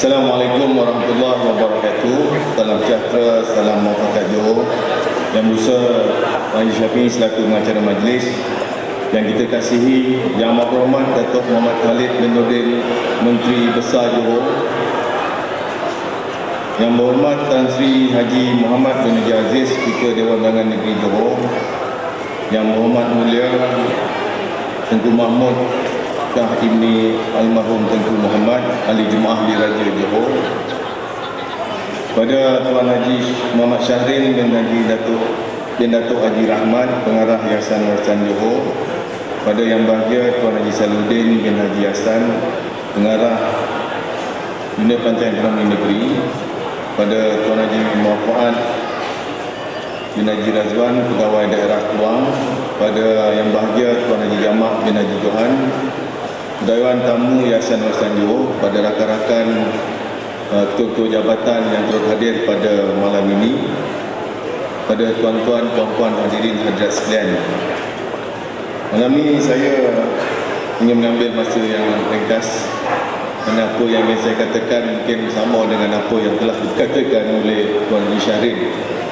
Assalamualaikum warahmatullahi wabarakatuh. Salam sejahtera, salam muafakat Johor. Yang Besar Majlis Syafi'i selaku pengacara majlis, yang kita kasihi Yang Amat Berhormat Datuk Muhammad Khalid bin Nordin, Menteri Besar Johor, Yang Berhormat Tan Sri Haji Muhammad bin Haji Aziz, Speaker Dewan Undangan Negeri Johor, Yang Berhormat Mulia Tengku Mahmud Shah Ibni Almarhum Tengku Muhammad, Ahli Jemaah Diraja Johor, pada Tuan Haji Muhammad Syahrin bin Datuk Haji Rahmat, Pengarah Yayasan Warisan Johor, pada Yang Bahagia Tuan Haji Saluddin bin Haji Hassan, Pengarah Unit Pelancaran Ekonomi Negeri, pada Tuan Haji Muhammad bin Haji Razwan, Pegawai Daerah Keluang, pada Yang Bahagia Tuan Haji Jamak bin Haji Johan, Dewan Tamu Yayasan Warisan Johor, pada rakan-rakan ketua-ketua jabatan yang turut hadir pada malam ini, pada tuan-tuan, puan-puan, hadirin hadirat sekalian. Malam ini saya ingin mengambil masa yang ringkas, dan apa yang ingin saya katakan mungkin sama dengan apa yang telah dikatakan oleh Tuan Haji Syahrin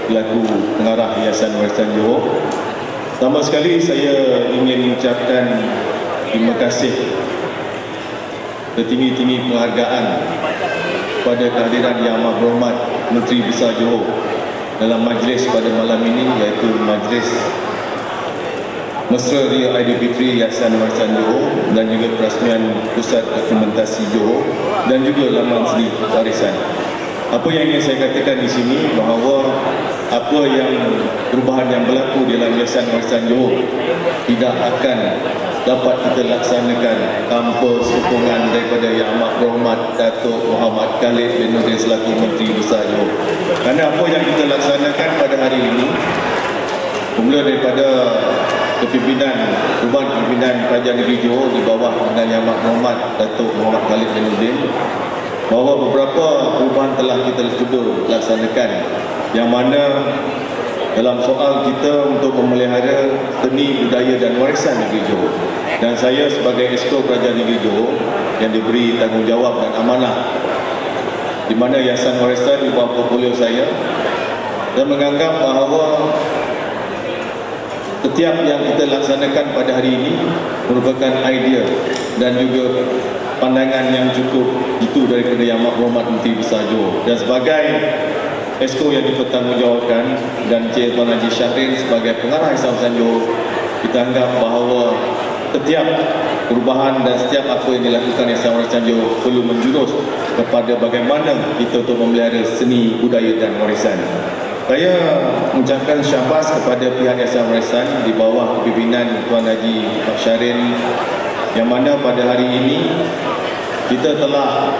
selaku pengarah Yayasan Warisan Johor. Pertama sekali saya ingin mengucapkan terima kasih, setinggi-tinggi penghargaan pada kehadiran Yang Amat Berhormat Menteri Besar Johor dalam majlis pada malam ini, iaitu majlis Mesra Ria Aidilfitri Yayasan Warisan Johor dan juga perasmian Pusat Dokumentasi Johor dan juga Laman Seni Warisan. Apa yang ingin saya katakan di sini bahawa apa yang perubahan yang berlaku dalam Yayasan Warisan Johor tidak akan dapat kita laksanakan tanpa sokongan daripada Yang Amat Berhormat Datuk Muhammad Khalid bin Nordin selaku Menteri Besar Johor. Kerana apa yang kita laksanakan pada hari ini, bermula daripada perubahan kepimpinan Kerajaan Negeri Johor di bawah dengan Yang Amat Berhormat Datuk Muhammad Khalid bin Nordin, bahawa beberapa perubahan telah kita cuba laksanakan, yang mana dalam soal kita untuk memelihara seni, budaya dan warisan Negeri Johor. Dan saya sebagai Esko Kerajaan Negeri Johor yang diberi tanggungjawab dan amanah di mana Yayasan Warisan di bawah portfolio saya, dan menganggap bahawa setiap yang kita laksanakan pada hari ini merupakan idea dan juga pandangan yang cukup itu daripada Yang Amat Berhormat Menteri Besar Johor. Dan sebagai Esko yang dipertanggungjawabkan dan Tuan Haji Syahrin sebagai pengarah Yayasan Warisan Johor, kita anggap bahawa setiap perubahan dan setiap apa yang dilakukan Yayasan Warisan Johor perlu menjurus kepada bagaimana kita untuk memelihara seni, budaya dan warisan. Saya mengucapkan syabas kepada pihak Yayasan Warisan di bawah kepimpinan Tuan Haji Syahrin, yang mana pada hari ini kita telah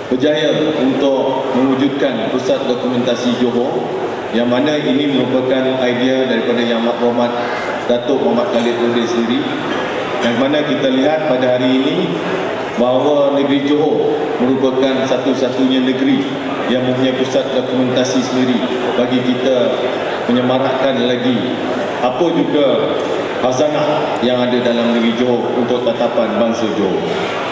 berjaya untuk mewujudkan Pusat Dokumentasi Johor, yang mana ini merupakan idea daripada Yang Amat Berhormat Datuk Muhammad Khalid bin Nordin sendiri, yang mana kita lihat pada hari ini bahawa negeri Johor merupakan satu-satunya negeri yang mempunyai pusat dokumentasi sendiri bagi kita menyemarakkan lagi apa juga khazanah yang ada dalam negeri Johor untuk tatapan bangsa Johor.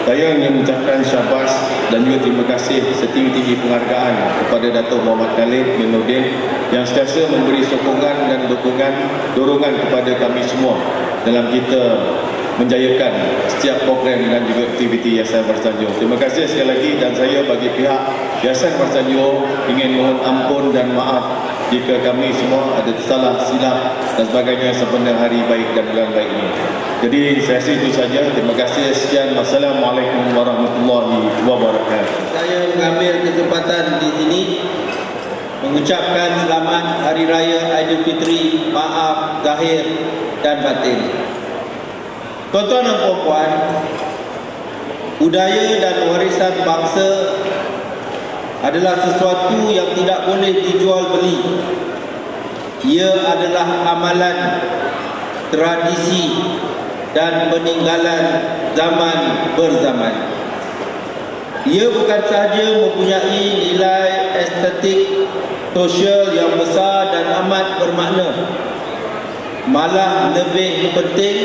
Saya ingin mengucapkan syabas dan juga terima kasih setinggi-tinggi penghargaan kepada Datuk Muhammad Khalid bin Nordin yang sentiasa memberi sokongan dan dorongan kepada kami semua dalam kita menjayakan setiap program dan juga aktiviti Yayasan Warisan Johor. Terima kasih sekali lagi, dan saya bagi pihak Yayasan Warisan Johor ingin mohon ampun dan maaf jika kami semua ada salah silap dan sebagainya sepanjang hari baik dan bulan baik ini. Jadi saya rasa itu saja. Terima kasih. Sekian. Wassalamualaikum warahmatullahi wabarakatuh. Saya mengambil kesempatan di sini mengucapkan selamat Hari Raya Aidilfitri, maaf zahir dan batin. Tuan-tuan dan puan-puan, budaya dan warisan bangsa adalah sesuatu yang tidak boleh dijual beli. Ia adalah amalan, tradisi dan peninggalan zaman berzaman. Ia bukan sahaja mempunyai nilai estetik, sosial yang besar dan amat bermakna, malah lebih penting,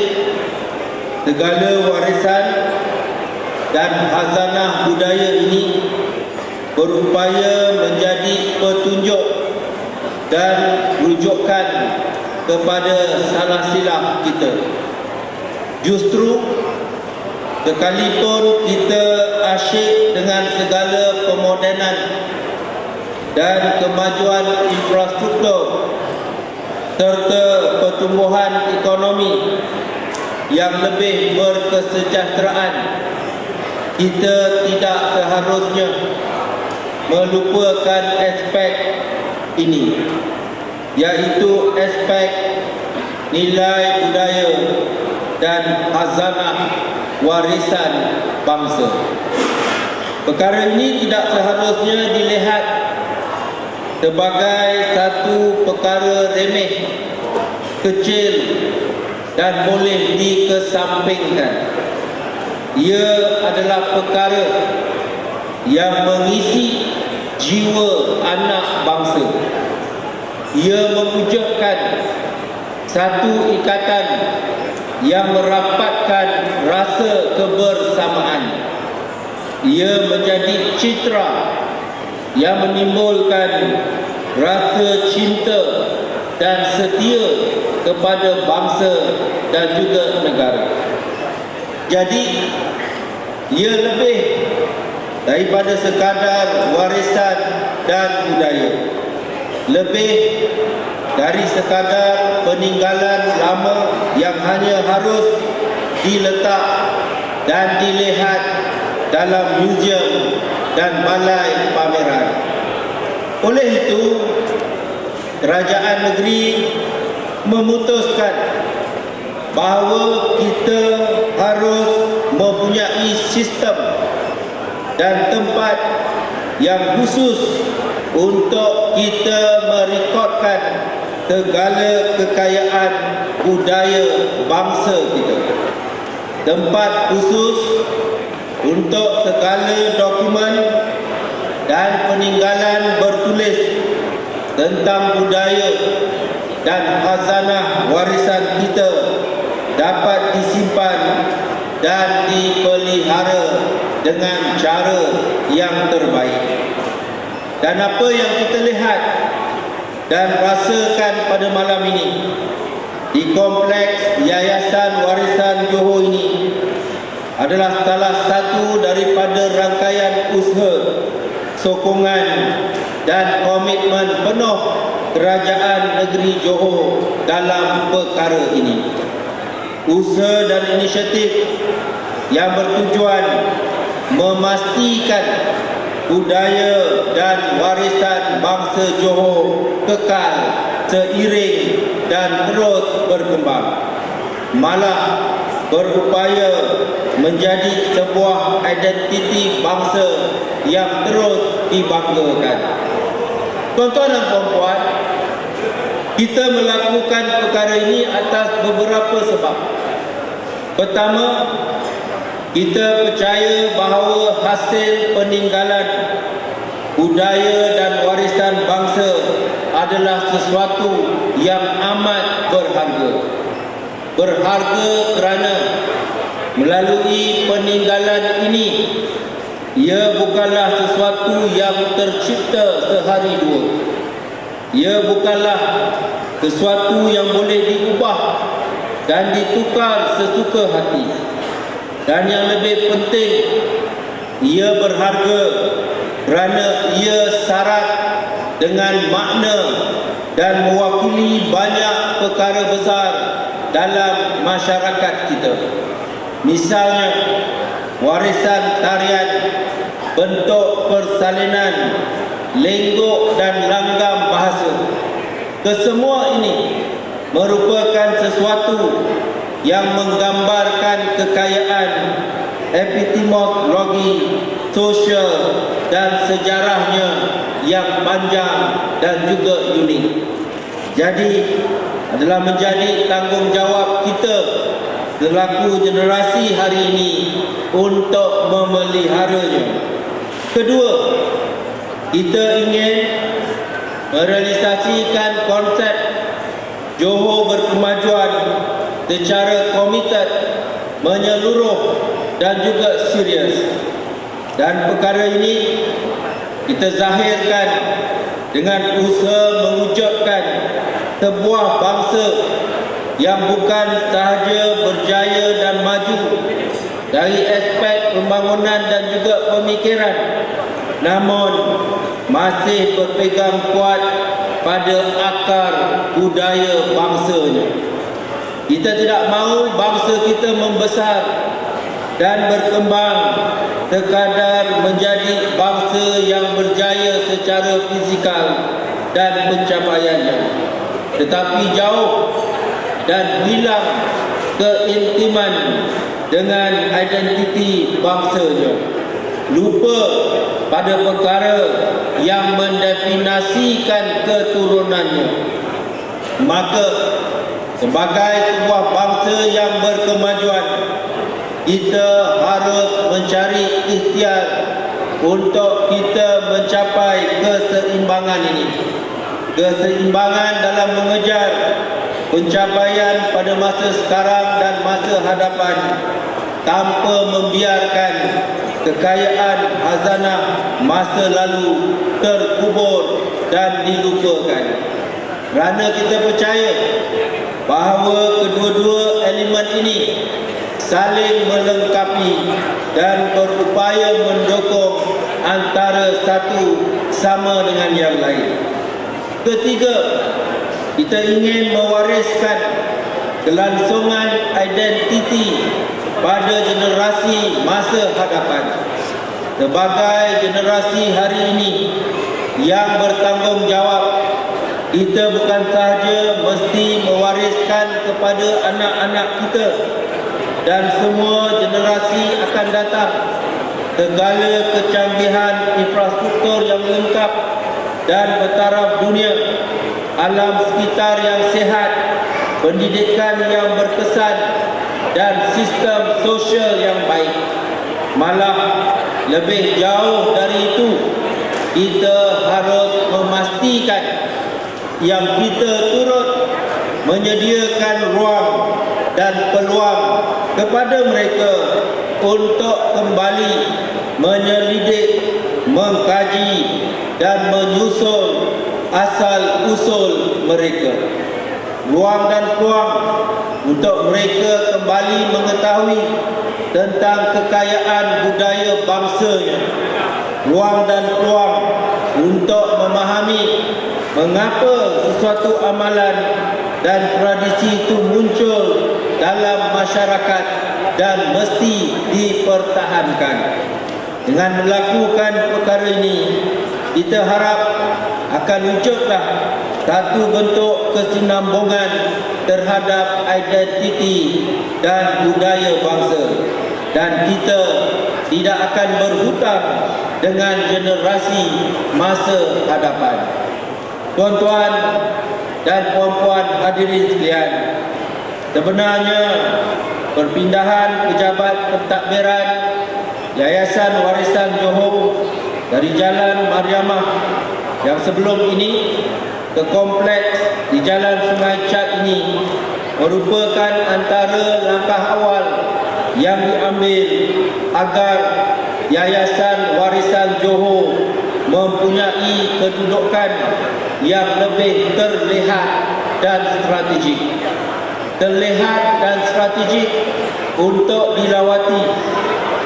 segala warisan dan khazanah budaya ini berupaya menjadi petunjuk dan rujukan kepada salah silap kita. Justru sekalipun kita asyik dengan segala pemodenan dan kemajuan infrastruktur serta pertumbuhan ekonomi yang lebih berkesejahteraan, kita tidak seharusnya melupakan aspek ini, iaitu aspek nilai budaya dan khazanah warisan bangsa. Perkara ini tidak seharusnya dilihat sebagai satu perkara remeh, kecil dan boleh dikesampingkan. Ia adalah perkara yang mengisi jiwa anak bangsa. Ia mewujudkan satu ikatan yang merapatkan rasa kebersamaan. Ia menjadi citra yang menimbulkan rasa cinta dan setia kepada bangsa dan juga negara. Jadi, ia lebih daripada sekadar warisan dan budaya, lebih dari sekadar peninggalan lama yang hanya harus diletak dan dilihat dalam muzium dan balai pameran. Oleh itu, kerajaan negeri memutuskan bahawa kita harus mempunyai sistem dan tempat yang khusus untuk kita merekodkan segala kekayaan budaya bangsa kita. Tempat khusus untuk segala dokumen dan peninggalan bertulis tentang budaya dan khazanah warisan kita dapat disimpan dan dipelihara dengan cara yang terbaik. Dan apa yang kita lihat dan rasakan pada malam ini di kompleks Yayasan Warisan Johor ini adalah salah satu daripada rangkaian usaha, sokongan dan komitmen penuh Kerajaan Negeri Johor dalam perkara ini. Usaha dan inisiatif yang bertujuan memastikan budaya dan warisan bangsa Johor kekal, seiring dan terus berkembang, malah berupaya menjadi sebuah identiti bangsa yang terus dibanggakan. Tuan-tuan dan puan-puan, kita melakukan perkara ini atas beberapa sebab. Pertama, kita percaya bahawa hasil peninggalan budaya dan warisan bangsa adalah sesuatu yang amat berharga. Berharga kerana melalui peninggalan ini, ia bukanlah sesuatu yang tercipta sehari dua. Ia bukanlah sesuatu yang boleh diubah dan ditukar sesuka hati. Dan yang lebih penting, ia berharga kerana ia syarat dengan makna dan mewakili banyak perkara besar dalam masyarakat kita. Misalnya, warisan tarian, bentuk persalinan, lenggok dan langgam bahasa. Kesemua ini merupakan sesuatu yang menggambarkan kekayaan epistemologi, sosial dan sejarahnya yang panjang dan juga unik. Jadi, adalah menjadi tanggungjawab kita selaku generasi hari ini untuk memeliharanya. Kedua, kita ingin merealisasikan konsep Johor berkemajuan secara komited, menyeluruh dan juga serius. Dan perkara ini kita zahirkan dengan usaha mewujudkan sebuah bangsa yang bukan sahaja berjaya dan maju dari aspek pembangunan dan juga pemikiran, namun masih berpegang kuat pada akar budaya bangsanya. Kita tidak mahu bangsa kita membesar dan berkembang sekadar menjadi bangsa yang berjaya secara fizikal dan pencapaiannya, tetapi jauh dan hilang keintiman dengan identiti bangsanya, lupa pada perkara yang mendefinisikan keturunannya. Maka sebagai sebuah bangsa yang berkemajuan, kita harus mencari ikhtiar untuk kita mencapai keseimbangan ini. Keseimbangan dalam mengejar pencapaian pada masa sekarang dan masa hadapan tanpa membiarkan kekayaan khazanah masa lalu terkubur dan dilupakan. Kerana kita percaya bahawa kedua-dua elemen ini saling melengkapi dan berupaya mendukung antara satu sama dengan yang lain. Ketiga, kita ingin mewariskan kelangsungan identiti pada generasi masa hadapan. Sebagai generasi hari ini yang bertanggungjawab, kita bukan sahaja mesti mewariskan kepada anak-anak kita dan semua generasi akan datang segala kecanggihan infrastruktur yang lengkap dan bertaraf dunia, alam sekitar yang sihat, pendidikan yang berkesan dan sistem sosial yang baik. Malah lebih jauh dari itu, kita harus memastikan yang kita turut menyediakan ruang dan peluang kepada mereka untuk kembali menyelidik, mengkaji dan menyusul asal-usul mereka. Ruang dan peluang untuk mereka kembali mengetahui tentang kekayaan budaya bangsanya. Ruang dan peluang untuk memahami mengapa sesuatu amalan dan tradisi itu muncul dalam masyarakat dan mesti dipertahankan. Dengan melakukan perkara ini, kita harap akan wujudlah satu bentuk kesinambungan terhadap identiti dan budaya bangsa, dan kita tidak akan berhutang dengan generasi masa hadapan. Tuan-tuan dan puan-puan hadirin sekalian, sebenarnya perpindahan pejabat pentadbiran Yayasan Warisan Johor dari Jalan Mariamah yang sebelum ini ke kompleks di Jalan Sungai Chat ini merupakan antara langkah awal yang diambil agar Yayasan Warisan Johor mempunyai kedudukan yang lebih terlihat dan strategik. Terlihat dan strategik untuk dilawati,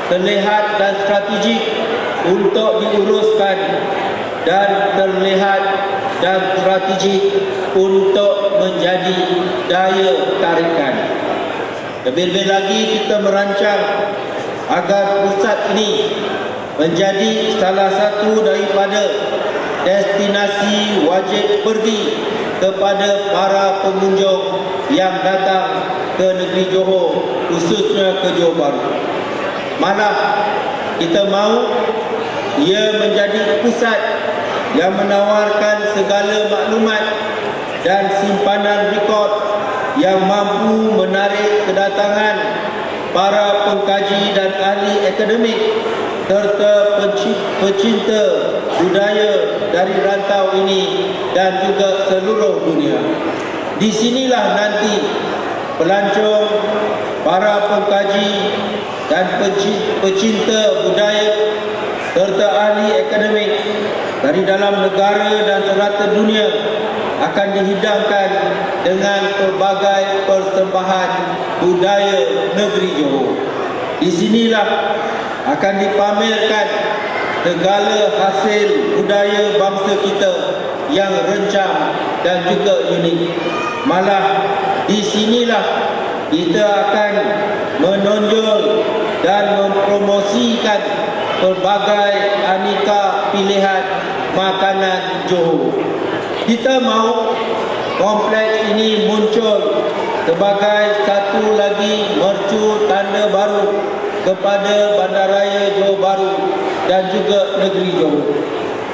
terlihat dan strategik untuk diuruskan, dan terlihat dan strategik untuk menjadi daya tarikan. Lebih-lebih lagi kita merancang agar pusat ini menjadi salah satu daripada destinasi wajib pergi kepada para pengunjung yang datang ke negeri Johor, khususnya ke Johor Bahru. Malah kita mahu ia menjadi pusat yang menawarkan segala maklumat dan simpanan rekod yang mampu menarik kedatangan para pengkaji dan ahli akademik serta pecinta budaya dari rantau ini dan juga seluruh dunia. Di sinilah nanti pelancong, para pengkaji dan dan pecinta budaya serta ahli akademik dari dalam negara dan serata dunia akan dihidangkan dengan pelbagai persembahan budaya negeri Johor. Di sinilah akan dipamerkan segala hasil budaya bangsa kita yang rencam dan juga unik. Malah di sinilah kita akan menonjol dan mempromosikan pelbagai aneka pilihan makanan Johor. Kita mahu kompleks ini muncul sebagai satu lagi mercu tanda baru kepada Bandaraya Johor Bahru dan juga negeri Johor.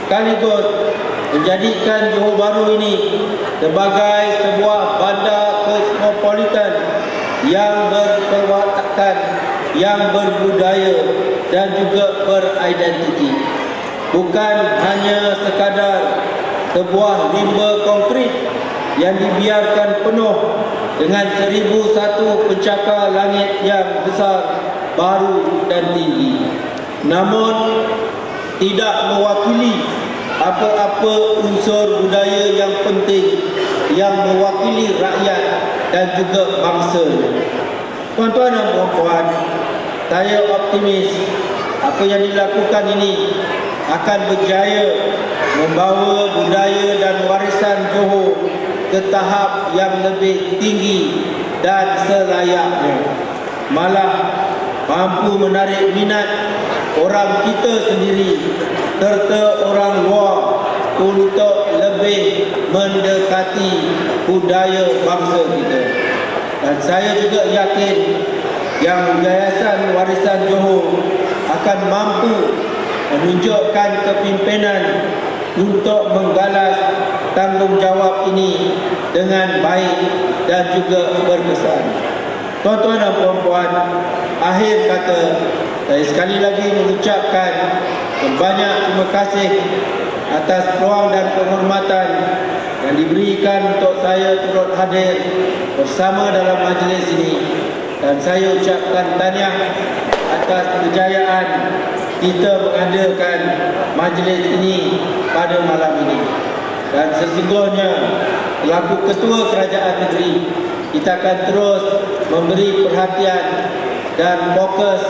Sekaligus menjadikan Johor Bahru ini sebagai sebuah bandar kosmopolitan yang berperwatakan, yang berbudaya dan juga beridentiti. Bukan hanya sekadar sebuah rimba konkrit yang dibiarkan penuh dengan 1001 pencakar langit yang besar, baru dan tinggi, namun tidak mewakili apa-apa unsur budaya yang penting yang mewakili rakyat dan juga bangsa. Tuan-tuan dan puan-puan, saya optimis apa yang dilakukan ini akan berjaya membawa budaya dan warisan Johor ke tahap yang lebih tinggi dan selayaknya. Malah mampu menarik minat orang kita sendiri serta orang luar untuk lebih mendekati budaya bangsa kita. Dan saya juga yakin yang Yayasan Warisan Johor akan mampu menunjukkan kepimpinan untuk menggalas tanggungjawab ini dengan baik dan juga berkesan. Tuan-tuan dan puan-puan, akhir kata, saya sekali lagi mengucapkan banyak terima kasih atas peluang dan penghormatan yang diberikan untuk saya turut hadir bersama dalam majlis ini, dan saya ucapkan tahniah atas kejayaan kita mengadakan majlis ini pada malam ini. Dan sesungguhnya selaku ketua kerajaan negeri, kita akan terus memberi perhatian dan fokus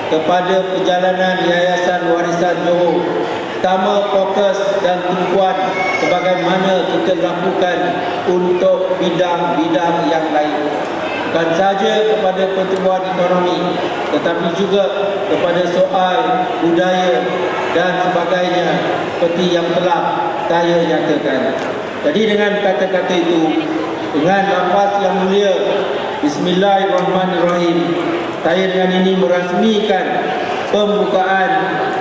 kepada perjalanan Yayasan Warisan Johor, terutama fokus dan tumpuan sebagaimana kita lakukan untuk bidang-bidang yang lain. Bukan sahaja kepada pertumbuhan ekonomi, tetapi juga kepada soal budaya dan sebagainya seperti yang telah saya nyatakan. Jadi dengan kata-kata itu, dengan lafaz yang mulia Bismillahirrahmanirrahim, saya dengan ini merasmikan pembukaan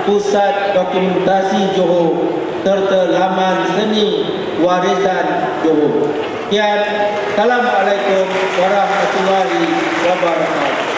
Pusat Dokumentasi Johor serta laman seni warisan Johor. Sekian, Assalamualaikum warahmatullahi wabarakatuh.